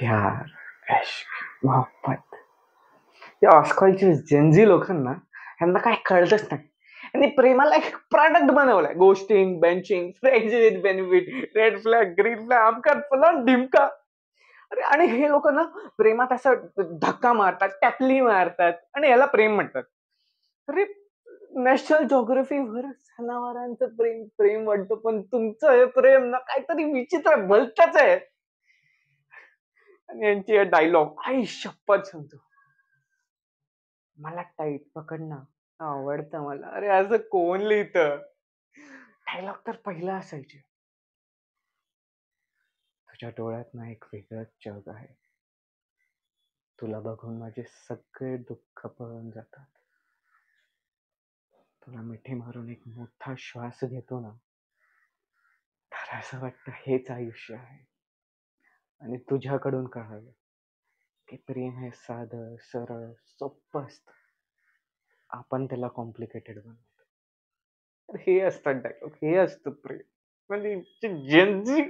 प्यार, इश्क, मोहब्बत या आजकालची जेनझी लोकांना ह्यांना काय कळतच नाही. आणि प्रेमाला एक प्रोडक्ट बनवलाय. Ghosting, benching, friends with benefit, red flag, green flag, अमका फलान ढिमका. अरे आणि हे लोक ना प्रेमात असं धक्का मारतात, टॅपली मारतात आणि याला प्रेम म्हणतात. अरे नॅशनल ज्योग्राफीवर जनावरांचं प्रेम प्रेम वाटतं, पण तुमचं हे प्रेम ना काहीतरी विचित्र भलतच आहे. आणि यांची डायलॉग आई शपथ सांगतो, मला टाईट पकड ना, आवडतं मला. अरे असं कोण लिहितं? डायलॉग तर पहिला असायचे, तुझ्या डोळ्यात ना एक वेगळंच जग आहे, तुला बघून माझे सगळे दुःख पळून जातात. तुला मिठी मारून एक मोठा श्वास घेतो ना, तर असं वाटतं हेच आयुष्य आहे. आणि तुझ्याकडून कळालं की प्रेम हे साधं सरळ सोपं असतं, आपण त्याला कॉम्प्लिकेटेड बनवतो. तर हे असतात डायलॉग, हे असतं प्रेम. म्हणजे जेनझी